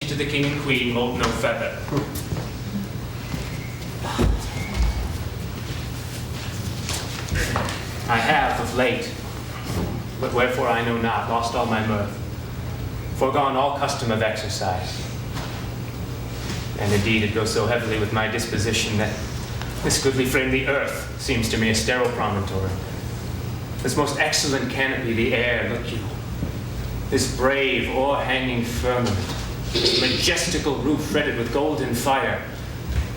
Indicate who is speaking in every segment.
Speaker 1: to the king and queen moult no feather. I have of late, but wherefore I know not, lost all my mirth, foregone all custom of exercise. And indeed it goes so heavily with my disposition that this goodly frame, the earth, seems to me a sterile promontory. This most excellent canopy, the air, look you. This brave, o'erhanging firmament, this majestical roof fretted with golden fire,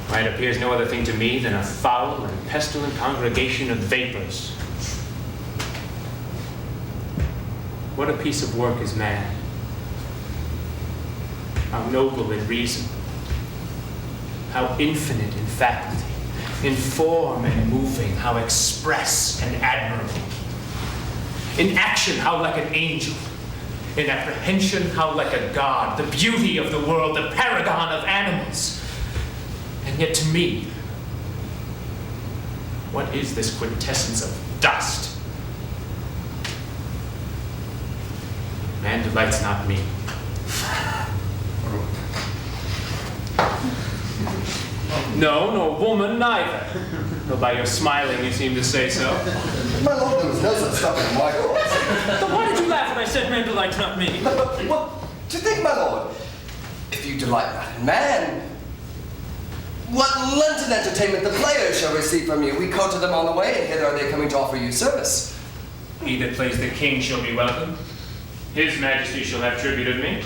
Speaker 1: why it appears no other thing to me than a foul and pestilent congregation of vapors. What a piece of work is man. How noble in reason. How infinite in faculty. In form and moving, how express and admirable. In action, how like an angel. In apprehension, how like a god. The beauty of the world, the paragon of animals. And yet to me, what is this quintessence of dust? Man delights not me. No, nor woman neither. Though by your smiling you seem to say so.
Speaker 2: My lord, there was no such stuff in my course.
Speaker 1: Then why did you laugh when I said man delights not me?
Speaker 2: But what do you think, my lord? If you delight not in man, what Lenten entertainment the players shall receive from you? We courted them on the way, and hither are they coming to offer you service.
Speaker 1: He that plays the king shall be welcome. His majesty shall have tribute of me.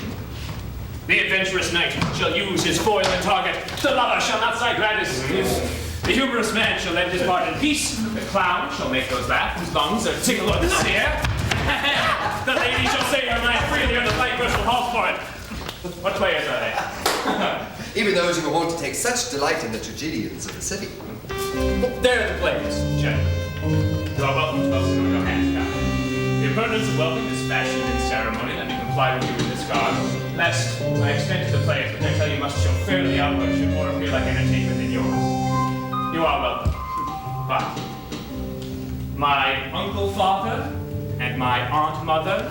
Speaker 1: The adventurous knight shall use his foil and target. The lover shall not sigh gratis. The humorous man shall lend his part in peace. The clown shall make those laugh whose lungs are tickle or the sneer. The lady shall say her mind freely, or the plague shall halt for it. What players are they?
Speaker 2: Even those who are wont to take such delight in the tragedians of the city.
Speaker 1: There are the players, gentlemen. You are welcome to both your hands down. The impertinence of welcome is fashion and ceremony. Let me comply with you in this garb, lest I extend to the players, which I tell you must show fairly outward, should more appear like entertainment than yours. You are welcome. But my uncle father and my aunt mother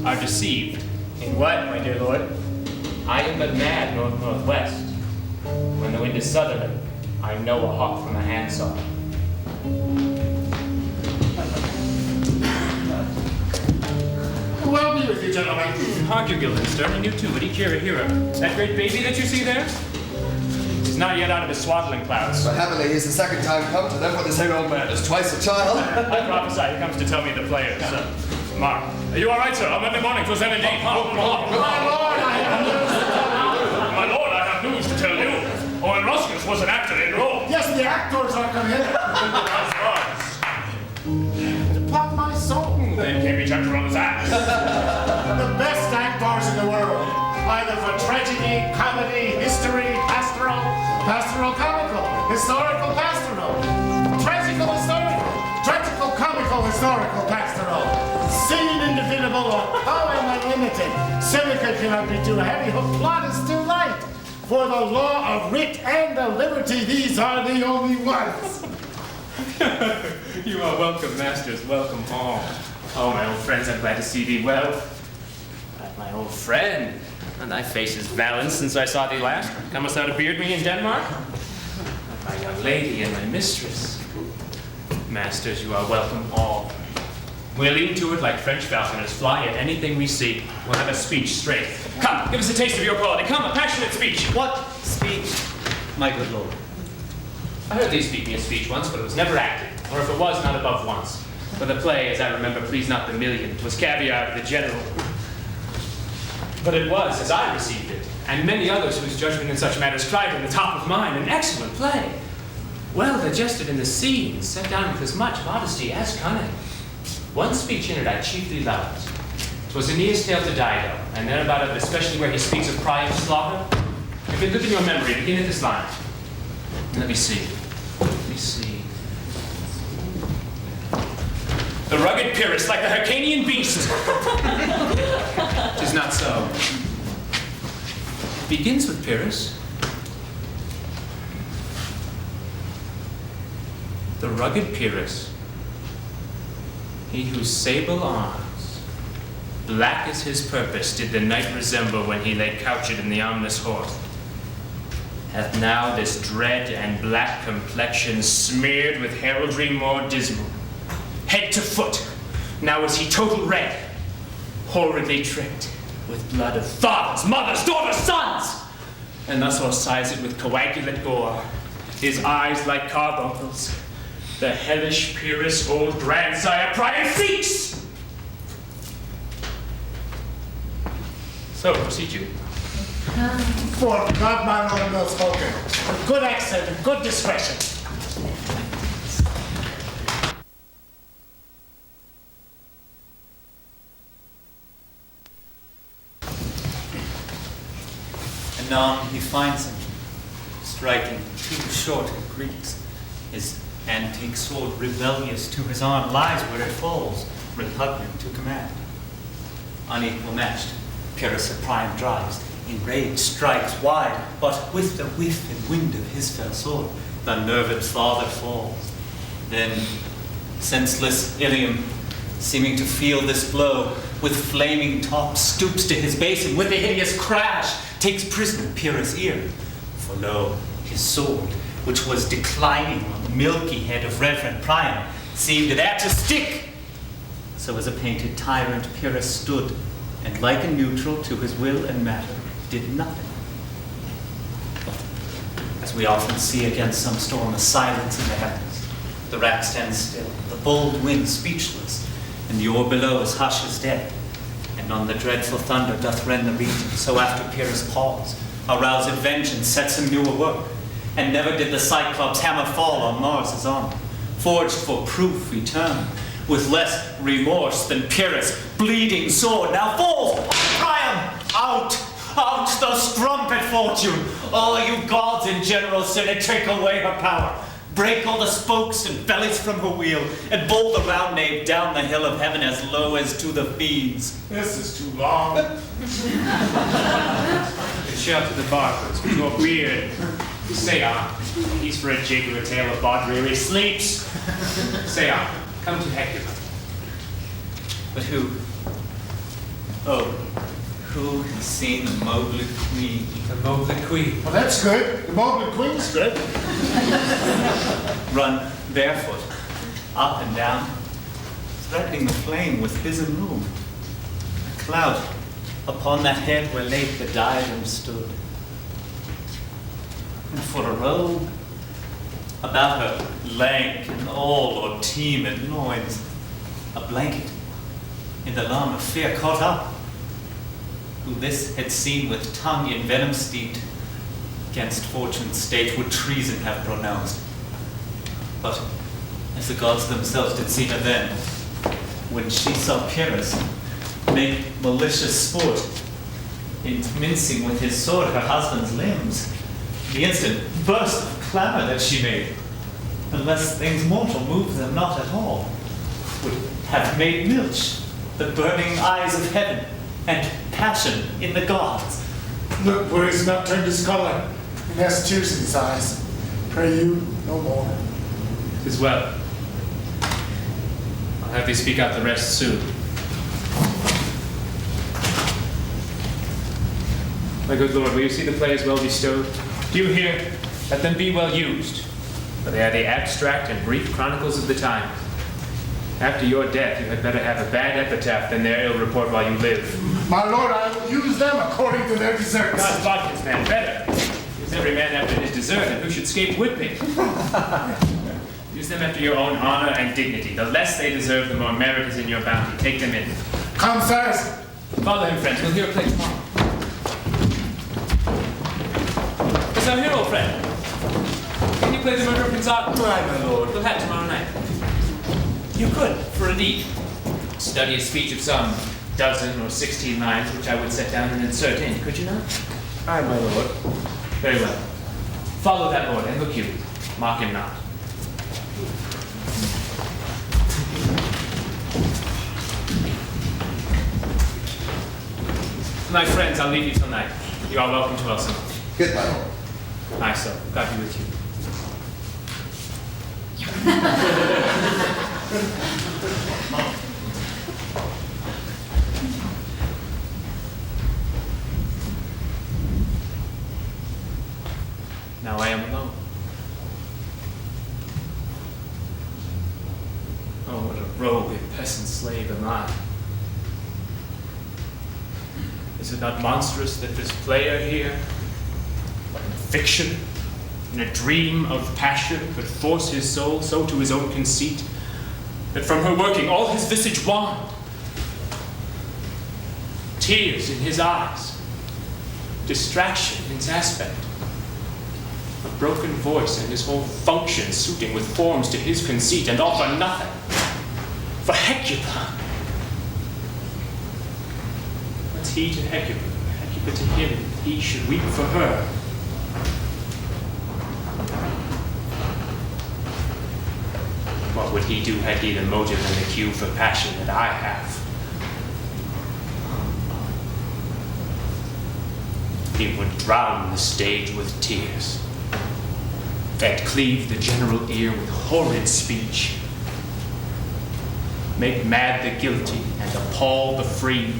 Speaker 1: are deceived. In what, my dear lord? I am but mad north-northwest. When the wind is southerly, I know a hawk from a handsaw.
Speaker 3: Well be with you, gentlemen.
Speaker 1: Hark you, Guildenstern, and you too, would each hear a hero. That great baby that you see there? He's not yet out of his swaddling clouds.
Speaker 2: So happily he's the second time come to them, for the same old man is twice a child.
Speaker 1: I prophesy he comes to tell me the players. Mark, are you all right, sir? On Monday morning, 'twas indeed.
Speaker 3: My lord, I have news to tell you.
Speaker 1: My lord, I have news to tell you. Owen Ruskin's was an actor in Rome.
Speaker 3: Yes, the actors are come hither. Upon my soul.
Speaker 1: Then came he to run his ass.
Speaker 3: The best actors in the world, either for tragedy, comedy, history, pastoral comical, historical pastoral, tragical historical, tragical comical historical pastoral, scene indivisible or poem unlimited. Seneca cannot be too heavy, her plot is too light. For the law of wit and the liberty, these are the only ones.
Speaker 1: You are welcome, masters, welcome all. Oh, my old friends, I'm glad to see thee well. But my old friend, and thy face is valiant since I saw thee last. Comest thou to beard me in Denmark? My young lady and my mistress. Masters, you are welcome all. We'll lean to it like French falconers, fly at anything we see. We'll have a speech straight. Come, give us a taste of your quality. Come, a passionate speech.
Speaker 4: What speech, my good lord?
Speaker 1: I heard thee speak me a speech once, but it was never acted, or if it was, not above once. For the play, as I remember, pleased not the million. 'Twas caviar to the general. But it was, as I received it, and many others whose judgment in such matters cried from the top of mine, an excellent play. Well digested in the scenes, set down with as much modesty as cunning. One speech in it I chiefly loved. 'Twas Aeneas' tale to Dido, and then about it, especially where he speaks of Priam's slaughter. If it live in your memory, begin at this line. Let me see. The rugged Pyrrhus, like the Hyrcanian beast. 'Tis not so. It begins with Pyrrhus. The rugged Pyrrhus, he whose sable arms black as his purpose did the knight resemble when he lay couched in the armless horse. Hath now this dread and black complexion smeared with heraldry more dismal. Head to foot, now is he total red, horridly tricked with blood of fathers, mothers, daughters, sons, and thus o'ersize it with coagulate gore. His eyes like carbuncles, the hellish Pyrrhus old grandsire Prior seeks. So proceed you.
Speaker 3: For God, my lord, well spoken. With good accent and good discretion.
Speaker 4: Anon he finds him, striking 2 short Greeks. His antique sword, rebellious to his arm, lies where it falls, repugnant to command. Unequal matched, Pyrrhus at Priam drives, enraged strikes wide, but with the whiff and wind of his fell sword, the nerved father falls. Then senseless Ilium, seeming to feel this blow, with flaming top stoops to his base, and with a hideous crash takes prisoner Pyrrhus' ear. For lo, his sword, which was declining on the milky head of reverend Priam, seemed there to stick. So as a painted tyrant Pyrrhus stood, and like a neutral to his will and matter, did nothing. But as we often see against some storm, a silence in the heavens. The rack stands still, the bold wind speechless, and the orb below is hush as dead. And on the dreadful thunder doth rend the region, so after Pyrrhus pause, aroused vengeance sets him new work. And never did the Cyclops hammer fall on Mars' arm, forged for proof eternal, with less remorse than Pyrrhus' bleeding sword now falls on Priam. Out, out the strumpet fortune, all you gods in general sin, and take away her power. Break all the spokes and bellies from her wheel, and bowl the round nave down the hill of heaven as low as to the fiends.
Speaker 3: This is too long.
Speaker 1: Shout to the barbers, with your beard. Say on. He's for a jig or a tale of Margery he sleeps. Say on. Come to Hector.
Speaker 4: But who? Oh, who has seen the Mobley Queen?
Speaker 1: The Mobley Queen.
Speaker 3: Well, that's good. The Mobley Queen's good.
Speaker 4: Run barefoot, up and down, threatening the flame with his room. A cloud upon that head where late the diadem stood. And for a robe, about her lank and all or team and loins, a blanket in the larm of fear caught up, who this had seen with tongue in venom steeped, against fortune's state would treason have pronounced. But as the gods themselves did see her then, when she saw Pyrrhus make malicious sport in mincing with his sword her husband's limbs, the instant burst of clamor that she made, unless things mortal move them not at all, would have made milch the burning eyes of heaven and passion in the gods.
Speaker 3: Look where he's not turned his color, and has tears in his eyes. Pray you no more.
Speaker 1: 'Tis well. I'll have thee speak out the rest soon. My good lord, will you see the plays well bestowed? Do you hear? Let them be well used, for they are the abstract and brief chronicles of the time. After your death, you had better have a bad epitaph than their ill report while you live.
Speaker 3: My lord, I will use them according to their deserts.
Speaker 1: God fuck this man better. Use every man after his desert, and who should scape whipping? Use them after your own honor and dignity. The less they deserve, the more merit is in your bounty. Take them in.
Speaker 3: Come, sirs.
Speaker 1: Follow him, friends. We'll hear a play tomorrow. Is our hero, friend? Can you play the Murder of Gonzaga?
Speaker 3: Aye, my lord.
Speaker 1: We'll have tomorrow night. You could, for a need. Study a speech of some 12 or 16 lines, which I would set down and insert in, could you not?
Speaker 3: Aye, my lord.
Speaker 1: Very well. Follow that lord, and look you, mock him not. My friends, I'll leave you till night. You are welcome to Elsinore.
Speaker 2: Good, my lord.
Speaker 1: Aye, so. God be with you. Now I am alone. Oh, what a rogue and peasant slave am I. Is it not monstrous that this player here, what in fiction, in a dream of passion, could force his soul so to his own conceit, that from her working all his visage wan, tears in his eyes, distraction in his aspect, a broken voice and his whole function suiting with forms to his conceit, and all for nothing, for Hecuba. What's he to Hecuba? Hecuba to him, he should weep for her. What would he do had he the motive and the cue for passion that I have? He would drown the stage with tears, and cleave the general ear with horrid speech, make mad the guilty and appall the free,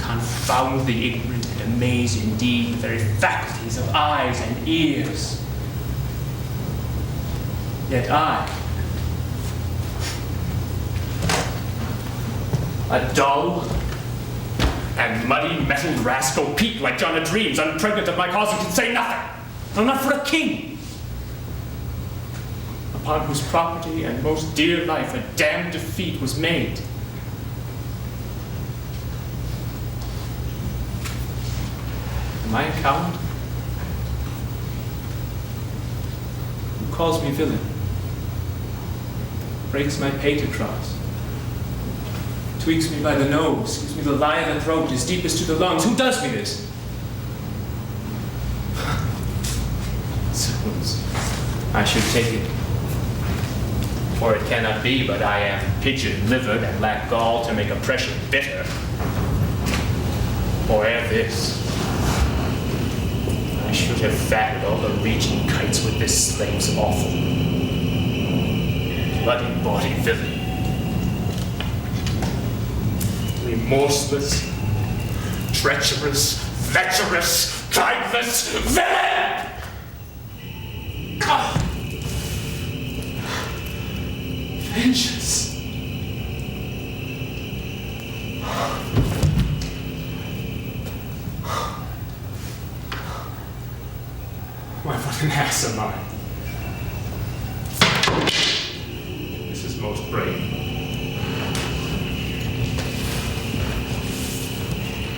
Speaker 1: confound the ignorant and amaze indeed the very faculties of eyes and ears. Yet I, a dull and muddy metalled rascal, peak like John of Dreams, unpregnant of my cause, and can say nothing, no, not for a king, upon whose property and most dear life a damned defeat was made. Am I a coward? Who calls me villain? Breaks my pated cross, tweaks me by the nose, gives me the lie of the throat as deep as to the lungs. Who does me this? Suppose I should take it. For it cannot be but I am pigeon-livered and lack gall to make oppression bitter. For ere this, I should have fatted all the raging kites with this slave's offal. Bloody bawdy villain. Remorseless, treacherous, lecherous, kindless villain! Ah! Vengeance! Why, what an ass am I? This is most brave.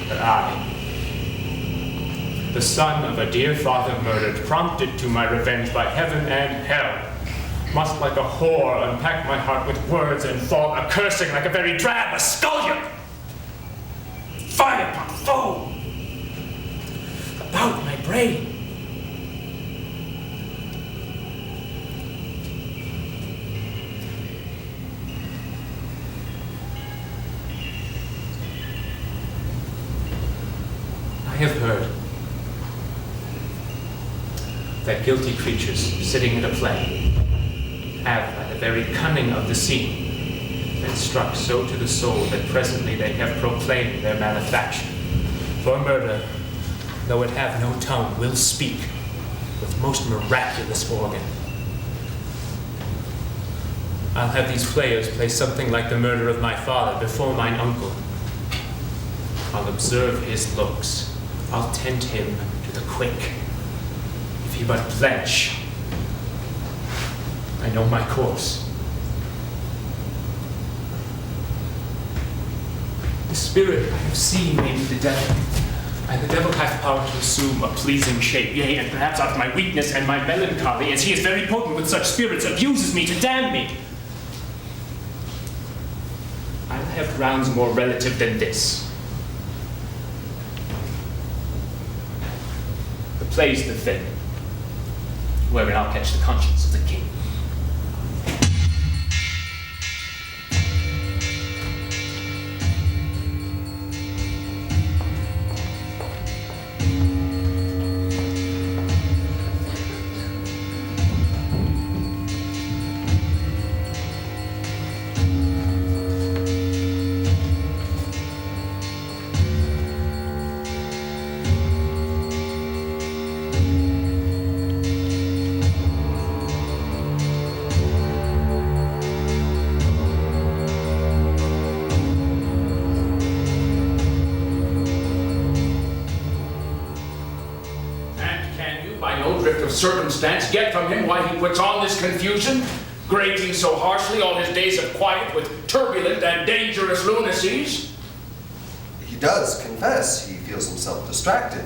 Speaker 1: But I, the son of a dear father murdered, prompted to my revenge by heaven and hell, must like a whore unpack my heart with words and fall a-cursing like a very drab, a scullion! Fire upon foe! About my brain! I have heard that guilty creatures sitting at a play have, by the very cunning of the scene, been struck so to the soul that presently they have proclaimed their malefaction. For murder, though it have no tongue, will speak with most miraculous organ. I'll have these players play something like the murder of my father before mine uncle. I'll observe his looks. I'll tend him to the quick. If he but pledge, I know my course. The spirit I have seen may be the devil, and the devil hath power to assume a pleasing shape, yea, and perhaps out of my weakness and my melancholy, as he is very potent with such spirits, abuses me to damn me. I'll have grounds more relative than this. The play's the thing, wherein I'll catch the conscience of the king.
Speaker 5: can you, by no drift of circumstance, get from him why he puts on this confusion, grating so harshly all his days of quiet with turbulent and dangerous lunacies?
Speaker 2: He does confess he feels himself distracted.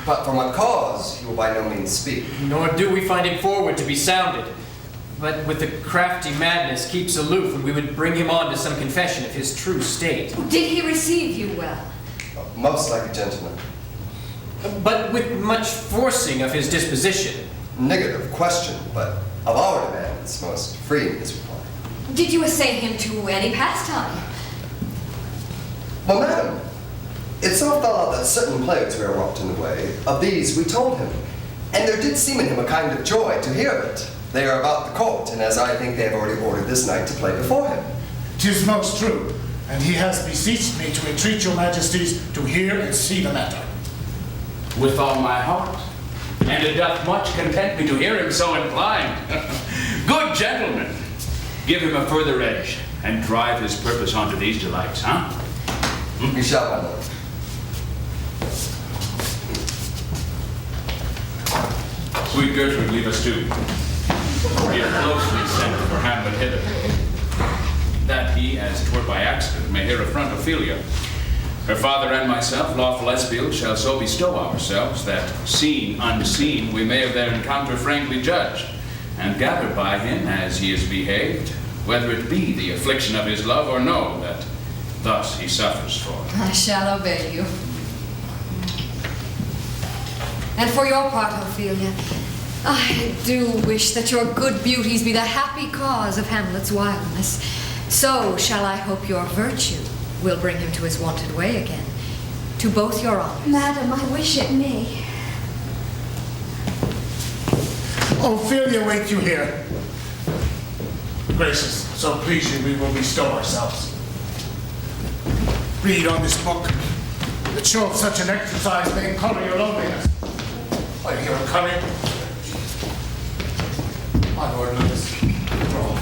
Speaker 2: But from what cause, he will by no means speak.
Speaker 6: Nor do we find him forward to be sounded. But with the crafty madness keeps aloof, and we would bring him on to some confession of his true state.
Speaker 7: Did he receive you well?
Speaker 2: Most like a gentleman.
Speaker 6: But with much forcing of his disposition.
Speaker 2: Negative question, but of our demands, most free in his reply.
Speaker 7: Did you essay him to any pastime?
Speaker 2: Well, madam, it so fell out that certain players were wrought in the way. Of these we told him, and there did seem in him a kind of joy to hear of it. They are about the court, and as I think they have already ordered this night to play before him.
Speaker 3: 'Tis most true, and he has beseeched me to entreat your majesties to hear and see the matter.
Speaker 5: With all my heart, and it doth much content me to hear him so inclined. Good gentlemen, give him a further edge, and drive his purpose onto these delights, huh?
Speaker 2: We shall, my lord.
Speaker 5: Sweet Gertrude, leave us too. We have closely sent for Hamlet hither, that he, as 'twere by accident, may here affront Ophelia. Her father and myself, lawful espials, shall so bestow ourselves that, seen, unseen, we may of their encounter frankly judge, and gather by him, as he is behaved, whether it be the affliction of his love or no, that thus he suffers for.
Speaker 7: I shall obey you. And for your part, Ophelia, I do wish that your good beauties be the happy cause of Hamlet's wildness. So shall I hope your virtue will bring him to his wonted way again, to both your honors.
Speaker 8: Madam, I wish it may.
Speaker 3: Ophelia, wait you here. Gracious, so please you, we will bestow ourselves. Read on this book. The show of such an exercise may color your loneliness. I hear him coming. My lord Lewis, draw.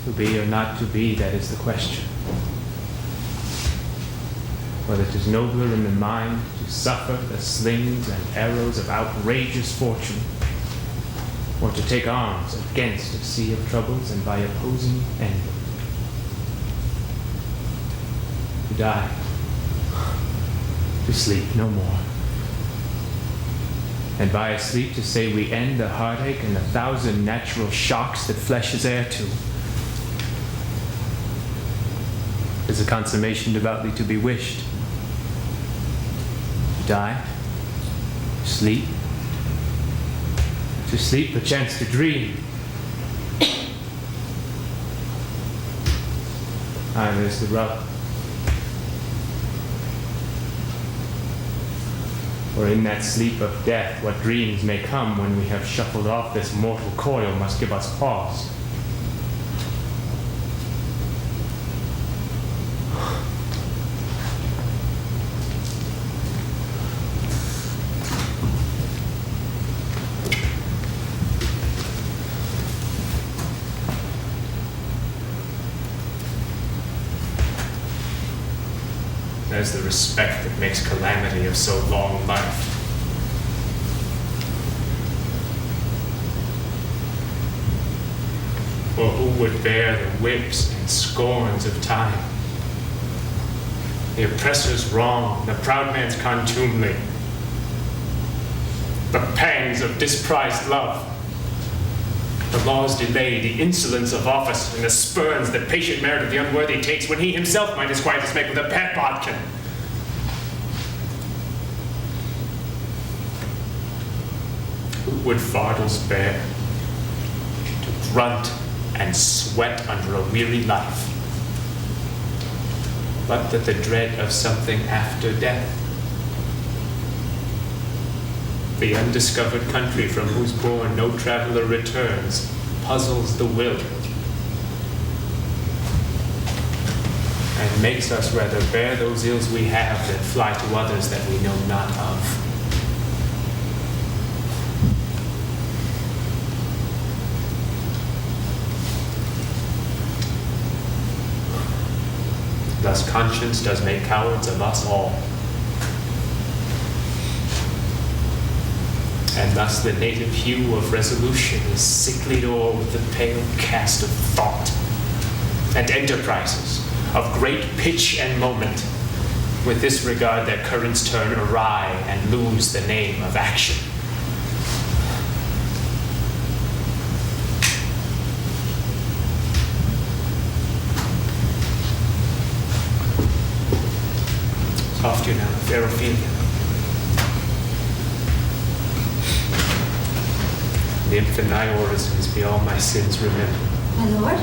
Speaker 1: To be or not to be, that is the question. Whether 'tis nobler in the mind to suffer the slings and arrows of outrageous fortune, or to take arms against a sea of troubles and by opposing end them. To die, to sleep no more, and by a sleep to say we end the heartache and the thousand natural shocks that flesh is heir to, is a consummation devoutly to be wished. To die, to sleep, perchance to dream. There's the rub. For in that sleep of death, what dreams may come when we have shuffled off this mortal coil must give us pause. There's the respect that makes calamity of so long life. For who would bear the whips and scorns of time? The oppressor's wrong, the proud man's contumely, the pangs of disprized love, the law's delay, the insolence of office, and the spurns that patient merit of the unworthy takes when he himself might his quietness make with a pet bodkin. Who would fardels bear to grunt and sweat under a weary life, but that the dread of something after death? The undiscovered country from whose bourne no traveler returns puzzles the will. And and makes us rather bear those ills we have than fly to others that we know not of. Thus conscience does make cowards of us all. And thus the native hue of resolution is sicklied o'er with the pale cast of thought, and enterprises of great pitch and moment, with this regard that currents turn awry and lose the name of action. Soft you now, fair Ophelia. Nymph in thy orisons be all my sins remembered.
Speaker 8: My lord?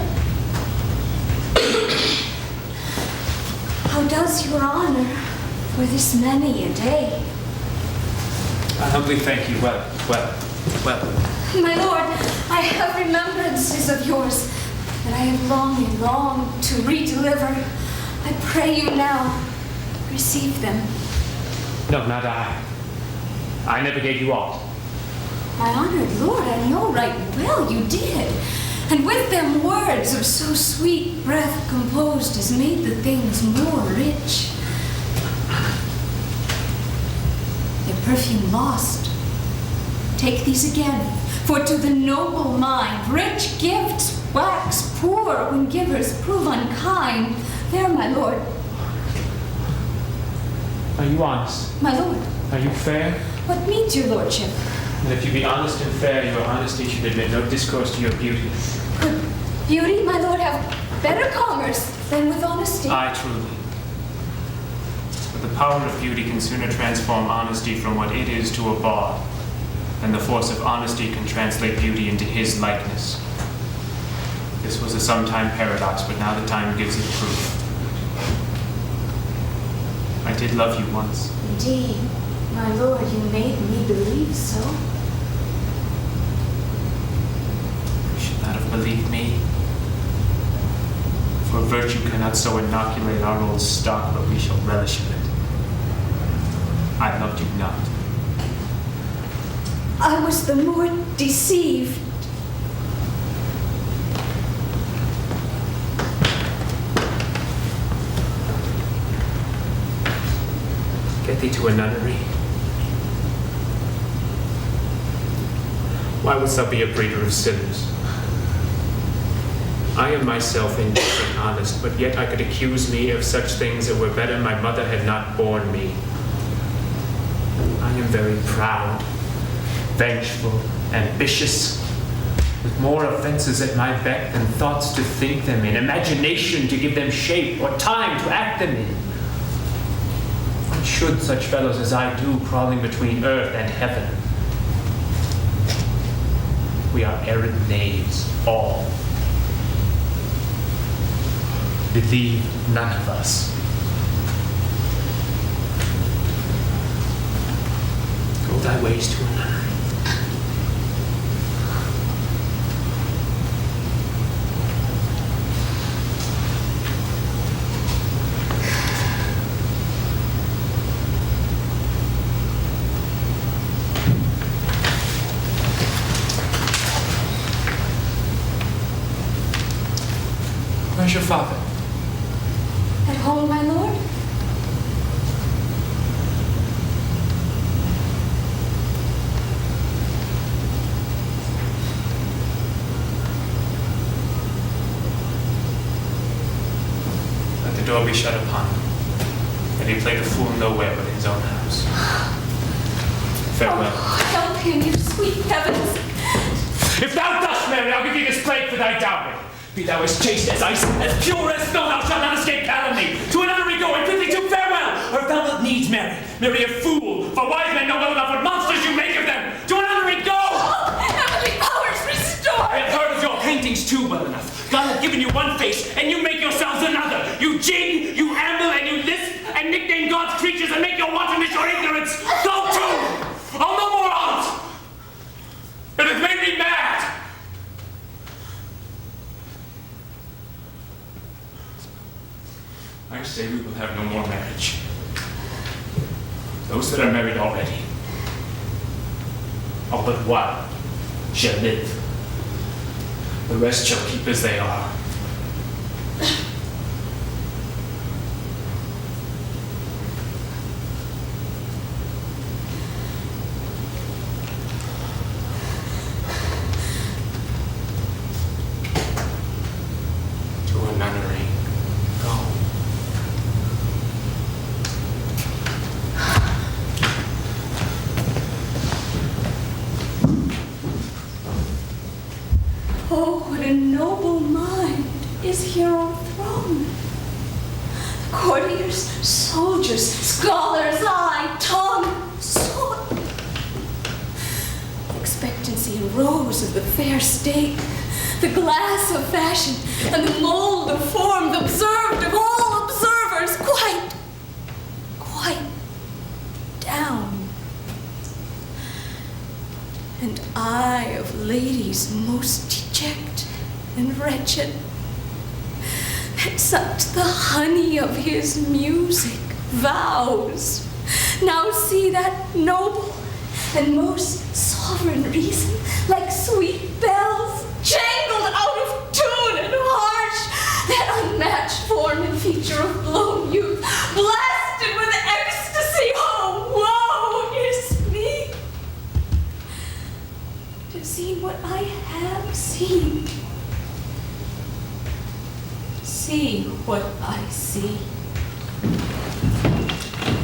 Speaker 8: How does your honor for this many a day?
Speaker 1: I humbly thank you. Well.
Speaker 8: My lord, I have remembrances of yours that I have long and longed to redeliver. I pray you now, receive them.
Speaker 1: No, not I. I never gave you aught.
Speaker 8: My honored lord, I know right well you did. And with them words of so sweet breath composed as made the things more rich. Their perfume lost. Take these again, for to the noble mind rich gifts wax poor when givers prove unkind. There, my lord.
Speaker 1: Are you honest?
Speaker 8: My lord.
Speaker 1: Are you fair?
Speaker 8: What means your lordship?
Speaker 1: And if you be honest and fair, your honesty should admit no discourse to your beauty.
Speaker 8: Could beauty, my lord, have better commerce than with honesty?
Speaker 1: Aye, truly. But the power of beauty can sooner transform honesty from what it is to a bawd, than the force of honesty can translate beauty into his likeness. This was a sometime paradox, but now the time gives it proof. I did love you once.
Speaker 8: Indeed, my lord, you made me believe so.
Speaker 1: You should not have believed me. For virtue cannot so inoculate our old stock, but we shall relish in it. I loved you not.
Speaker 8: I was the more deceived.
Speaker 1: Get thee to a nunnery. Why wouldst thou be a breeder of sinners? I am myself indifferent honest, but yet I could accuse me of such things that were better my mother had not borne me. I am very proud, vengeful, ambitious, with more offenses at my beck than thoughts to think them in, imagination to give them shape, or time to act them in. What should such fellows as I do crawling between earth and heaven? We are errant knaves, all. Believe none of us. Go thy ways to a nunnery. Where's your father?
Speaker 8: At home, my lord?
Speaker 1: Let the door be shut upon him, and he played a fool nowhere but in his own house. Farewell.
Speaker 8: Oh, help him, you sweet heavens!
Speaker 1: If thou dost, Mary, I'll give thee this plague for thy dowry. Be thou as chaste as ice, as pure as snow, thou shalt not escape calumny. To another we go, and bid thee to farewell. Or if thou wilt needs marry, marry a fool, for wise men know well enough what monsters you make of them. To another we go!
Speaker 8: Oh, heavenly powers, restore!
Speaker 1: I have heard of your paintings too well enough. God hath given you one face, and you make yourselves another. You jig, you amble, and you lisp, and nickname God's creatures, and make your wantonness your ignorance. Go to! I'll no more on't! It hath made me mad! I say we will have no more marriage. Those that are married already, all but one, shall live. The rest shall keep as they are.
Speaker 8: Courtiers, soldiers, scholars, eye, tongue, sword. Expectancy arose of the fair state, the glass of fashion, and the mold of form, the observed of all observers, quite down. And I of ladies most deject and wretched, that sucked the honey of his music, vows. Now see that noble and most sovereign reason, like sweet bells, jangled out of tune and harsh, that unmatched form and feature of blown youth, blasted with ecstasy, oh, woe is me! To see what I have seen. See what I see.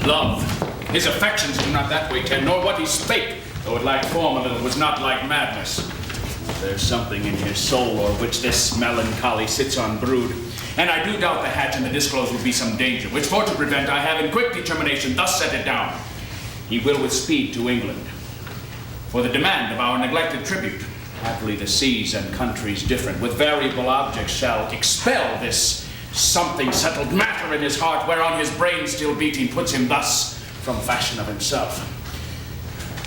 Speaker 5: Love. His affections do not that way tend, nor what he spake, though it lacked form a little, was not like madness. There's something in his soul o'er which this melancholy sits on brood, and I do doubt the hatch and the disclose will be some danger, which for to prevent I have in quick determination thus set it down. He will with speed to England, for the demand of our neglected tribute. Happily the seas and countries different, with variable objects shall expel this something settled matter in his heart, whereon his brain still beating puts him thus from fashion of himself.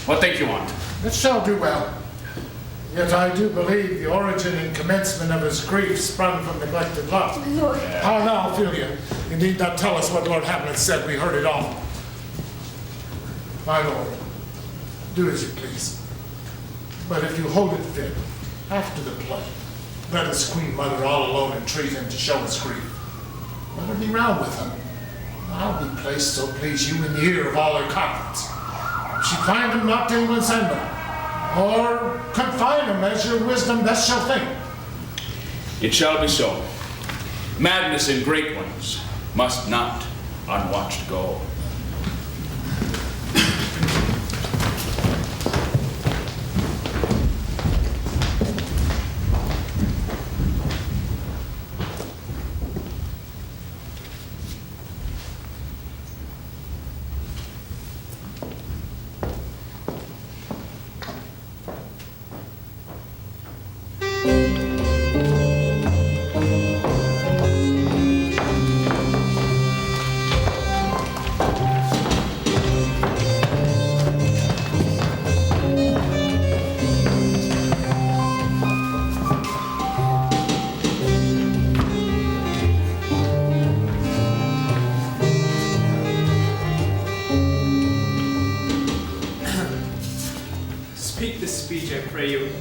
Speaker 5: What think you on't?
Speaker 3: It shall do well. Yet I do believe the origin and commencement of his grief sprung from neglected love.
Speaker 8: Lord.
Speaker 3: How now, Ophelia? You need not tell us what Lord Hamlet said. We heard it all. My lord, do as you please. But if you hold it fit, after the play, let his queen mother all alone entreat him to show his grief. Let her be round with him. I'll be placed, so please you, in the ear of all her conference. She find him not to England, send him, or confine him as your wisdom best shall think.
Speaker 5: It shall be so. Madness in great ones must not unwatched go.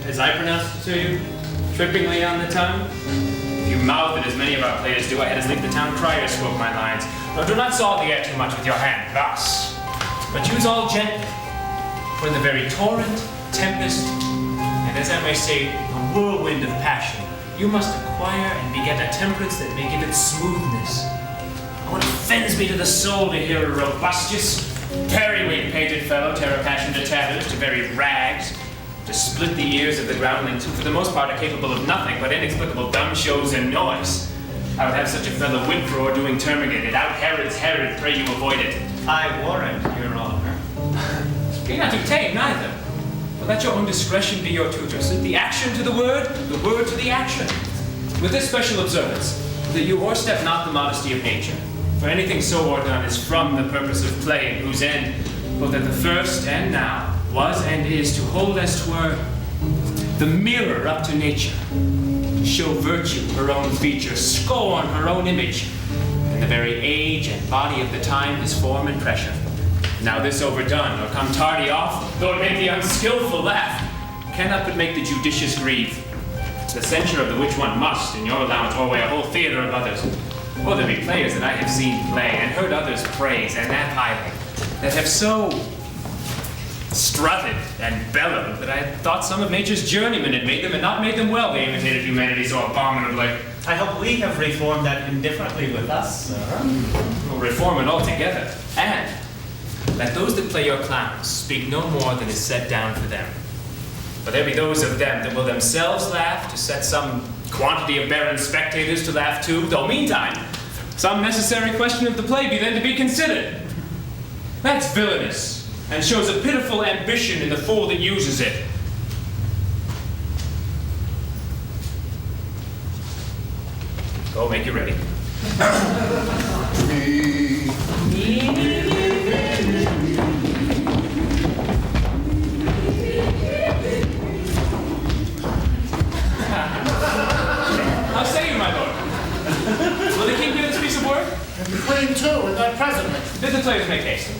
Speaker 1: As I pronounced it to you, trippingly on the tongue. If you mouth it as many of our players do, I had as leave the town crier spoke my lines. Nor do not saw the air too much with your hand thus, but use all gently, for in the very torrent, tempest, and as I may say, the whirlwind of passion, you must acquire and beget a temperance that may give it smoothness. Oh, it offends me to the soul to hear a robustious, periwig painted fellow tear a passion to tatters, to very rags, to split the ears of the groundlings, who for the most part are capable of nothing but inexplicable dumb shows and noise. I would have such a fellow Winthrop doing termagant, out Herod's Herod, pray you avoid it.
Speaker 4: I warrant, your honor.
Speaker 1: Be not too tame neither, but let your own discretion be your tutor. Suit the action to the word to the action. With this special observance, that you o'erstep not the modesty of nature, for anything so ordinate is from the purpose of play, in whose end, both at the first and now, was and is to hold as 'twere the mirror up to nature, to show virtue her own features, scorn her own image, and the very age and body of the time his form and pressure. Now this overdone, or come tardy off, though it make the unskillful laugh, cannot but make the judicious grieve. The censure of the which one must, in your allowance, o'erweigh a whole theatre of others. Oh, there be players that I have seen play, and heard others praise, and that highly, that have so strutted and bellowed that I had thought some of nature's journeymen had made them, and not made them well, they imitated humanity so abominably.
Speaker 4: I hope we have reformed that indifferently with us, sir.
Speaker 1: We'll reform it altogether, and let those that play your clowns speak no more than is set down for them. For there be those of them that will themselves laugh to set some quantity of barren spectators to laugh too, though meantime, some necessary question of the play be then to be considered. That's villainous, and shows a pitiful ambition in the fool that uses it. Go, make you ready. How say you, my lord? Will the king hear this piece of work?
Speaker 3: And the queen too, and that presently.
Speaker 1: Bid the players make haste.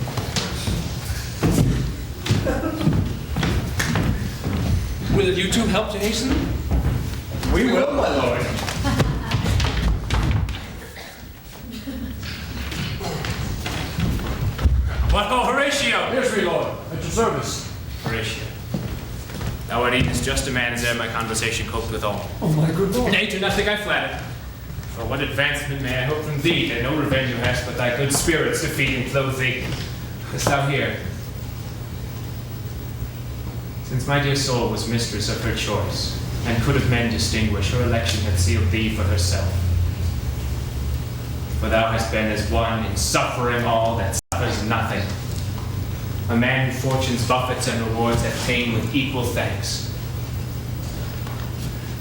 Speaker 1: Will you two help to hasten?
Speaker 2: We will, my lord.
Speaker 1: What ho, Horatio!
Speaker 3: Yes, my lord, at your service.
Speaker 1: Horatio, thou art even as just a man as e'er my conversation coped withal.
Speaker 3: Oh, my good lord.
Speaker 1: Nay, do not think I flatter. For what advancement may I hope from thee, that no revenge you hast, but thy good spirits to feed and clothe thee? Dost thou hear? Since my dear soul was mistress of her choice, and could of men distinguish, her election had sealed thee for herself. For thou hast been as one in suffering all that suffers nothing. A man who fortune's buffets and rewards that pain with equal thanks.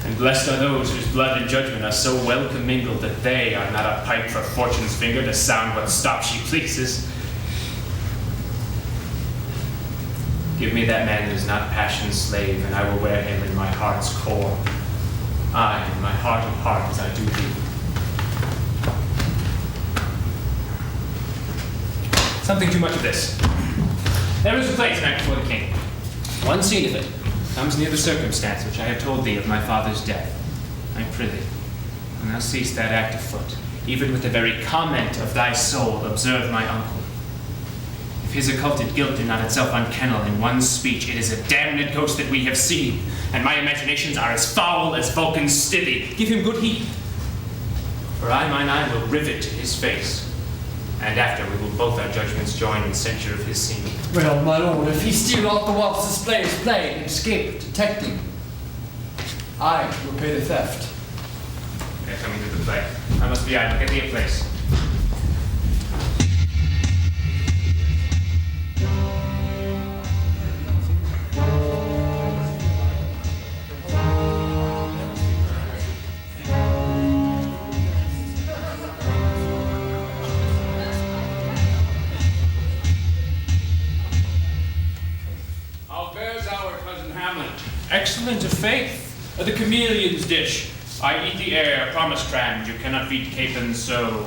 Speaker 1: And blessed are those whose blood and judgment are so well commingled that they are not a pipe for fortune's finger to sound what stop she pleases. Give me that man who is not passion's slave, and I will wear him in my heart's core. Aye, in my heart of hearts I do thee. Something too much of this. There is a play tonight before the king. One scene of it comes near the circumstance which I have told thee of my father's death. I prithee, when thou seest that act afoot, even with the very comment of thy soul, observe my uncle. If his occulted guilt do not itself unkennel in one speech, it is a damned ghost that we have seen, and my imaginations are as foul as Vulcan's stithy. Give him good heed, for I mine eye will rivet to his face. And after we will both our judgments join in censure of his seeming.
Speaker 9: Well, my lord, if he steal not the whilst this play is played and escape detecting, I will pay the theft.
Speaker 1: They're coming to the play. I must be idle. Get thee a place. Excellent of faith, the chameleon's dish. I eat the air, promise crammed, you cannot feed capons so.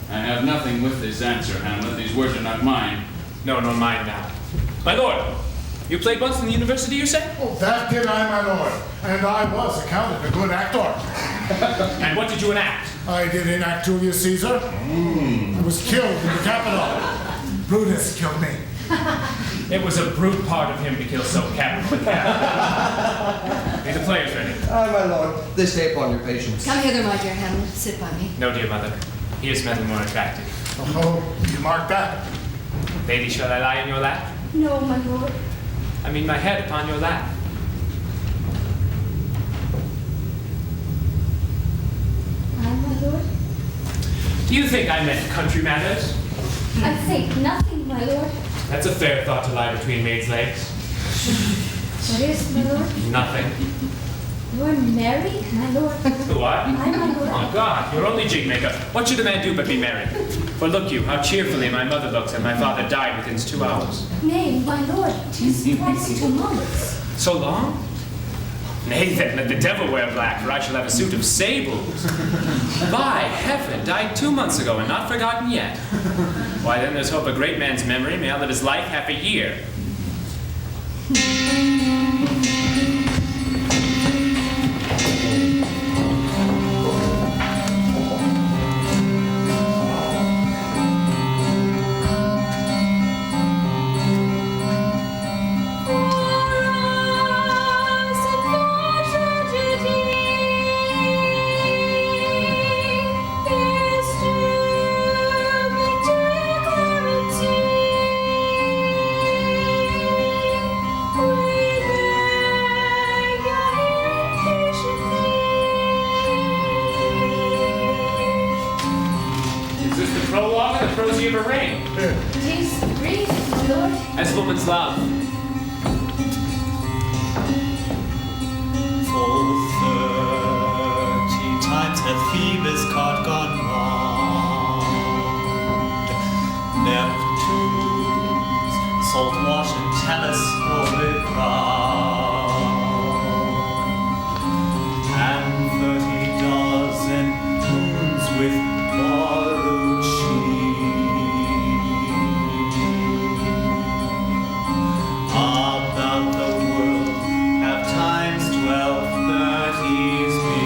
Speaker 5: I have nothing with this answer, Hamlet. These words are not mine.
Speaker 1: No, nor mine now. My lord, you played once in the university, you say?
Speaker 3: Oh, that did I, my lord. And I was accounted a good actor.
Speaker 1: And what did you enact?
Speaker 3: I did enact Julius Caesar. I was killed in the Capitol. Brutus killed me.
Speaker 1: It was a brute part of him to kill so capitally. Be the players ready?
Speaker 2: Aye, my lord. They stay upon your patience.
Speaker 7: Come hither, my dear Hamlet. Sit by me.
Speaker 1: No, dear mother. He is metal more attractive.
Speaker 3: Oh, you mark that?
Speaker 1: Lady, shall I lie in your lap?
Speaker 8: No, my lord.
Speaker 1: I mean my head upon your lap.
Speaker 8: Aye, my lord.
Speaker 1: Do you think I meant country matters?
Speaker 8: I think nothing, my lord.
Speaker 1: That's a fair thought to lie between maids' legs.
Speaker 8: What is, my lord?
Speaker 1: Nothing.
Speaker 8: You are married, my lord.
Speaker 1: Who, I?
Speaker 8: Aye, my lord.
Speaker 1: Oh, God, you're only jig maker. What should a man do but be married? For look you, how cheerfully my mother looks, and my father died within 2 hours.
Speaker 8: Nay, my lord, 'tis twice 2 months.
Speaker 1: So long? Nay then, let the devil wear black, for I shall have a suit of sables. By heaven, died 2 months ago and not forgotten yet. Why then there's hope a great man's memory may outlive his life half a year. As woman's love.
Speaker 4: Full 30 times hath Phoebus cart gone round. Neptune's salt wash and chalice holy crown. And 30 dozen moons with borrowed sheep. About the world have times 1230s be.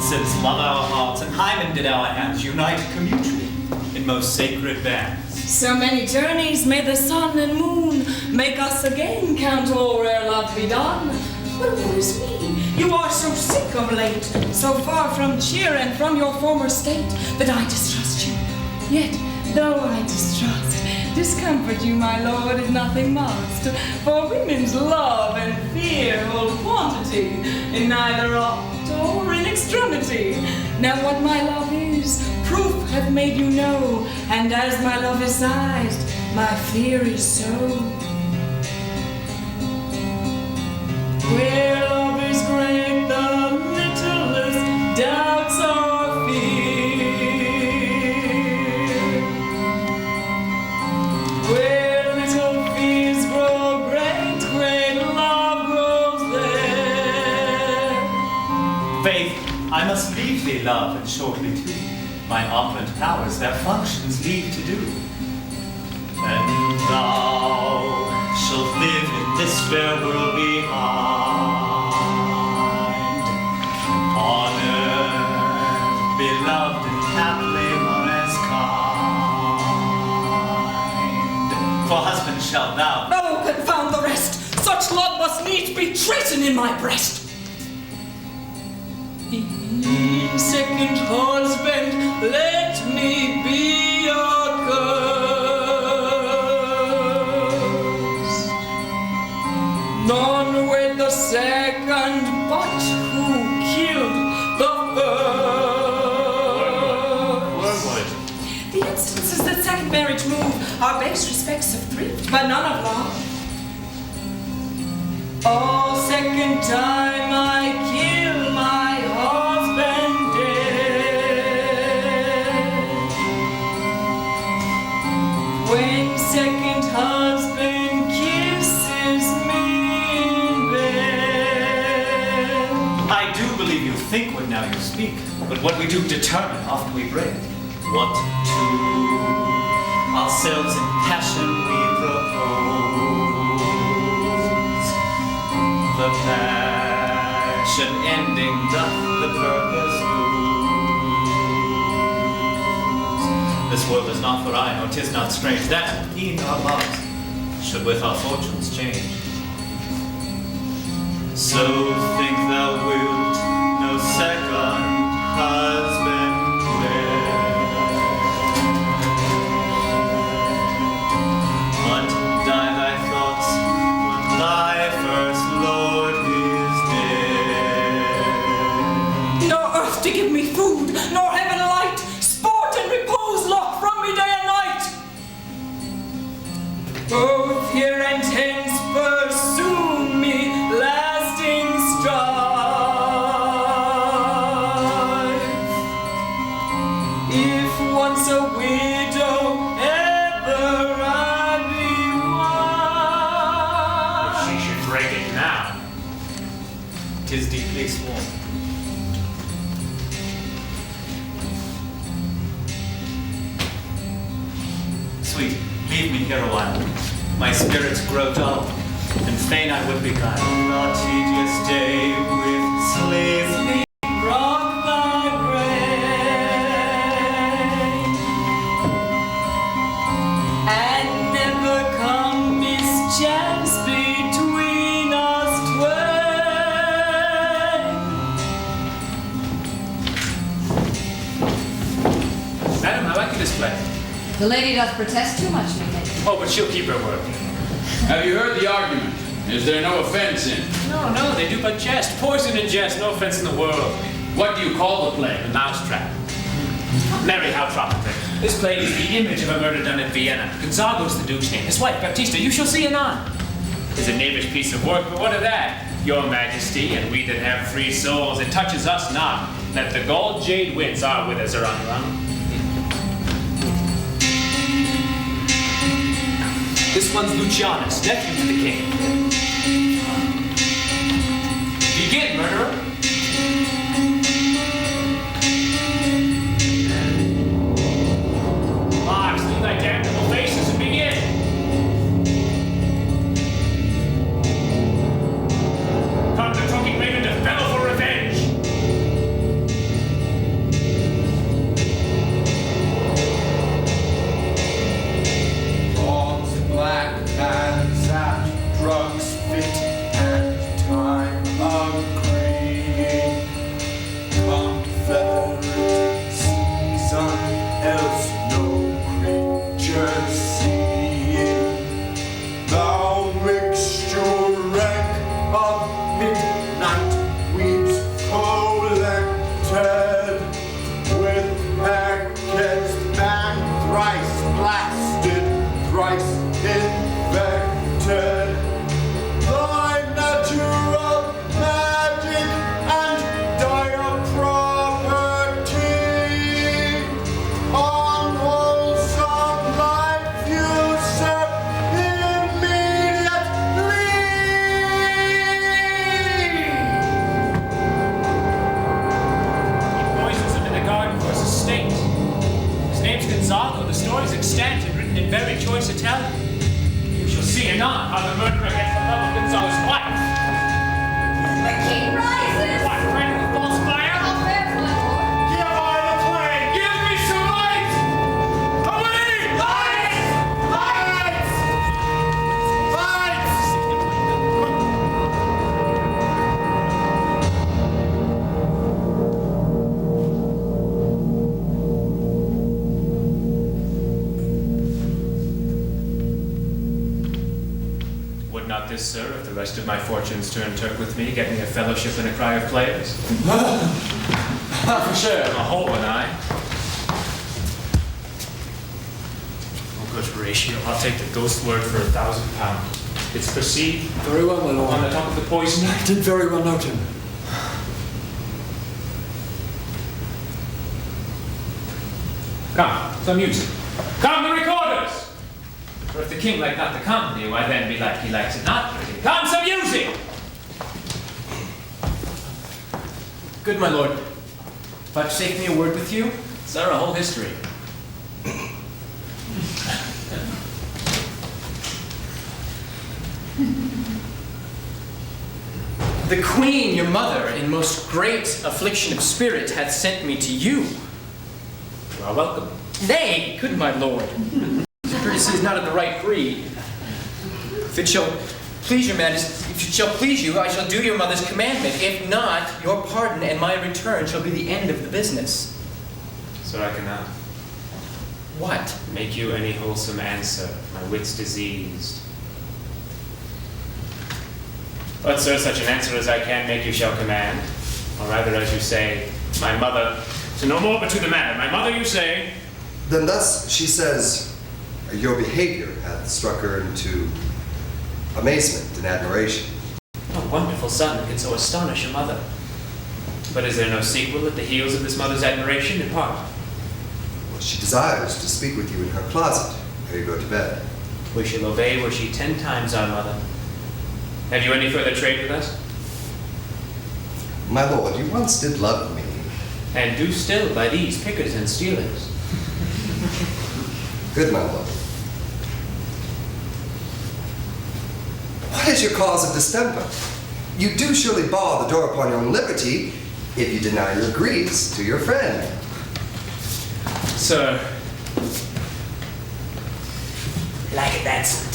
Speaker 4: Since love our hearts and Hymen did our hands unite commutely in most sacred bands.
Speaker 10: So many journeys may the sun and moon make us again count all ere love be done. But woe is me, you are so sick of late, so far from cheer and from your former state, that I distrust you. Yet, though I distrust, discomfort you, my lord, if nothing must. For women's love and fear hold quantity in neither aught or in extremity. Now what my love is, proof hath made you know, and as my love is sized, my fear is so. Where love is great, the littlest doubts or fear. Where little fears grow great, great love grows there.
Speaker 4: Faith, I must leave thee, love, and shortly too. My opulent powers their functions leave to do. And thou shalt live in this fair world behind. On earth, beloved and haply one as kind. For husband shalt thou.
Speaker 10: Oh, confound the rest! Such love must needs be treason in my breast. Second husband, let me be accursed. None wed the second, but who killed the first. The instances that second marriage move are base respects of thrift, but none of love. Oh, second time I kill my husband dead. When second husband kisses me in bed.
Speaker 4: I do believe you think what now you speak, but what we do determine oft we break. What to ourselves in passion we propose. The passion ending doth the purpose lose. This world is not for I, nor 'tis not strange that e'en our loves should with our fortunes change. So think thou wilt no second husband wear, but die thy thoughts when thy first lord is dead.
Speaker 10: Nor earth to give me food, nor heaven light, sport and repose lock from me day and night. Both here and hence pursue me, lasting strife. If once a widow, ever I be wife.
Speaker 1: If she should break it now.
Speaker 4: 'tis deeply sworn. Sweet, leave me here a while. My spirits grow dull, and fain I would be glad. The tedious day with slaves me rock thy brain, and never come mischance between us twain.
Speaker 1: Madam, I like your display.
Speaker 7: The lady doth protest too much, methinks.
Speaker 1: Oh, but she'll keep her word.
Speaker 5: Have you heard the argument? Is there no offense in it?
Speaker 1: No, they do but jest. Poison and jest, no offense in the world.
Speaker 5: What do you call the play?
Speaker 1: The mousetrap. Mary, how tropical. This play is the image of a murder done at Vienna. Gonzago's the Duke's name. His wife, Baptista, you shall see anon. It's a knavish piece of work, but what of that? Your Majesty, and we that have free souls, it touches us not. Let the gold jade wins, our withers are unwrung. This one's Lucianus, nephew to the king. Begin, murderer. Marx, leave thy damnable faces and begin. Come, the talking raven to bellow for revenge.
Speaker 3: Black hands at drugs fit and time agreeing. Confederate season, else no creature seeing. Thou mixture rank of midnight weeds collected with packets and thrice blasted, thrice infected, thy natural magic and dire property, unwholesome life usurp immediately.
Speaker 1: He poisons him in the garden for his estate. His name's Gonzago. The story's extant and written in very choice Italian. You shall see anon how the murderer gets the love of Gonzago's wife.
Speaker 7: The king rises!
Speaker 1: What, friend with false fire?
Speaker 7: How fair, my lord!
Speaker 3: Give I the plague!
Speaker 1: Give me some light! Away!
Speaker 3: Lights! Lights! Lights!
Speaker 1: Would not this, sir, if the rest of my fortunes turn Turk with me, get me a fellowship in a cry of players?
Speaker 9: For sure.
Speaker 1: A hole and I. Oh, good Horatio, I'll take the ghost word for £1,000. It's perceived
Speaker 9: Very well, my
Speaker 1: on
Speaker 9: lord.
Speaker 1: the top of the poisoning.
Speaker 9: I did very well note him.
Speaker 1: Come, some music. Come, the recorders! For if the king like not the company, why then be like he likes it not pretty. Come, some music!
Speaker 6: Good, my lord. Vouchsafe me a word with you.
Speaker 1: Sir, a whole history.
Speaker 6: The queen, your mother, in most great affliction of spirit, hath sent me to you.
Speaker 1: You are welcome.
Speaker 6: Nay, good my lord. Courtesy is not of the right breed. If it shall please your majesty, if it shall please you, I shall do your mother's commandment. If not, your pardon and my return shall be the end of the business.
Speaker 1: Sir, I cannot
Speaker 6: What?
Speaker 1: make you any wholesome answer. My wit's diseased. But, sir, such an answer as I can make you shall command. Or rather, as you say, my mother. So no more but to the matter. My mother, you say.
Speaker 2: Then thus she says, your behavior hath struck her into amazement and admiration.
Speaker 1: A wonderful son that can so astonish a mother. But is there no sequel at the heels of this mother's admiration? In part.
Speaker 2: Well, she desires to speak with you in her closet ere you go to bed.
Speaker 1: We shall obey were she 10 times our mother. Have you any further trade with us?
Speaker 2: My lord, you once did love me.
Speaker 1: And do still by these pickers and stealers.
Speaker 2: Good, my lord. What is your cause of distemper? You do surely bar the door upon your own liberty if you deny your griefs to your friend.
Speaker 1: Sir, like it that's it.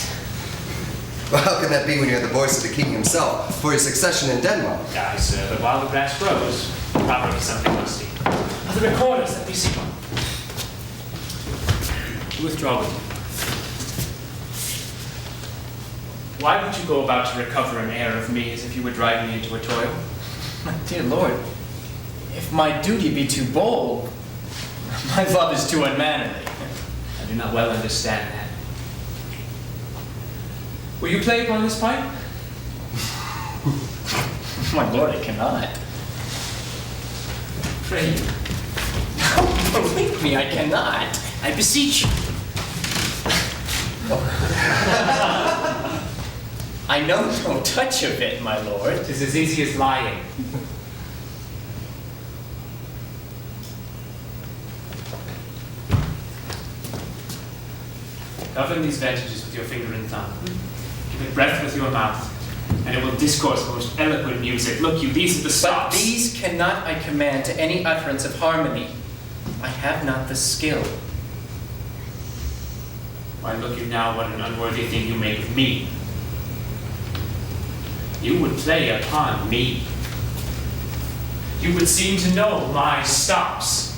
Speaker 2: Well, how can that be when you're the voice of the king himself for his succession in Denmark?
Speaker 1: Aye, sir, but while the grass grows, probably something must be. Are the recorders that we see one? Withdraw with me. Why would you go about to recover an heir of me as if you were driving me into a toil?
Speaker 6: My dear lord, if my duty be too bold, my love is too unmannerly.
Speaker 1: I do not well understand that. Will you play upon this pipe?
Speaker 6: My lord, I cannot.
Speaker 1: Pray you.
Speaker 6: No, believe me, I cannot.
Speaker 1: I beseech you.
Speaker 6: I know no touch of it, my lord.
Speaker 1: It is as easy as lying. Govern these vantages with your finger and thumb. Give it breath with your mouth, and it will discourse most eloquent music. Look you, these are the
Speaker 6: But
Speaker 1: stops.
Speaker 6: these cannot I command to any utterance of harmony. I have not the skill.
Speaker 1: Why, look you now what an unworthy thing you make of me. You would play upon me. You would seem to know my stops.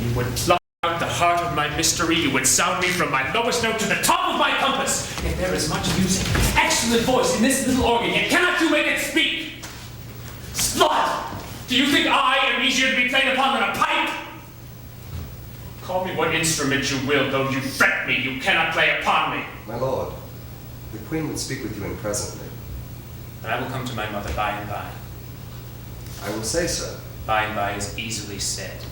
Speaker 1: You would pluck out the heart of my mystery. You would sound me from my lowest note to the top of my compass. If there is much music, excellent voice in this little organ, yet cannot you make it speak? Slut! Do you think I am easier to be played upon than a pipe? Call me what instrument you will, though you fret me, you cannot play upon me.
Speaker 2: My lord, the queen would speak with you in presently.
Speaker 1: But I will come to my mother by and by.
Speaker 2: I will say so.
Speaker 1: By and by is easily said.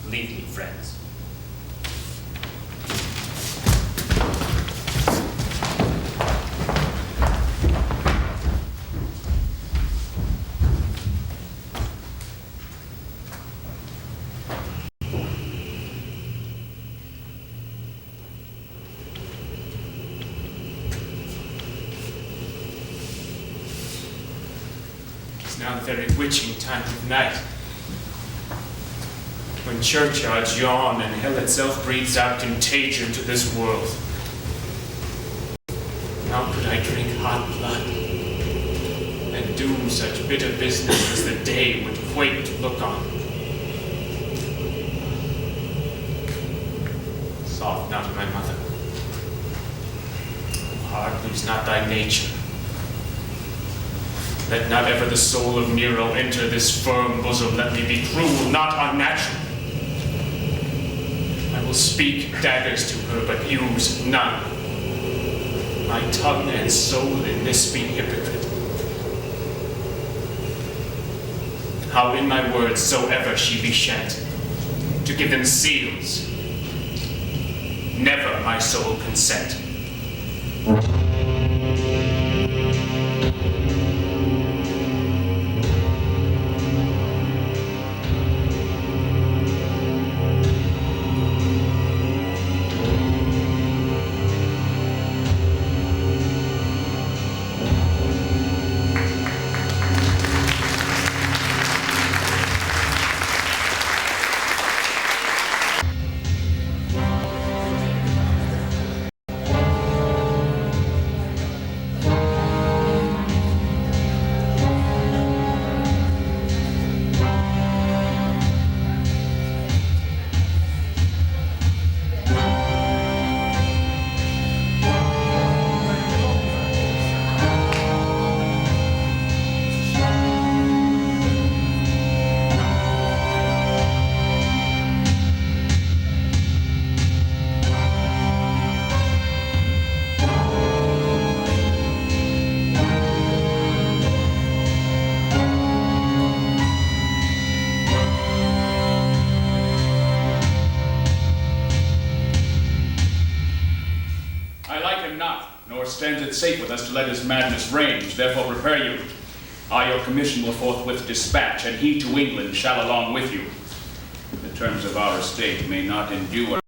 Speaker 1: Leave me, friends. It's now the very witching time of night, when churchyards yawn and hell itself breathes out contagion to this world. How could I drink hot blood and do such bitter business as the day would quake to look on? Soft not my mother. Heart, lose not thy nature. Let not ever the soul of Nero enter this firm bosom. Let me be cruel, not unnatural. I will speak daggers to her, but use none. My tongue and soul in this be hypocrite. How in my words soever she be shent, to give them seals, never my soul consent.
Speaker 5: Stands it safe with us to let his madness range. Therefore prepare you. I your commission will forthwith dispatch, and he to England shall along with you. The terms of our estate may not endure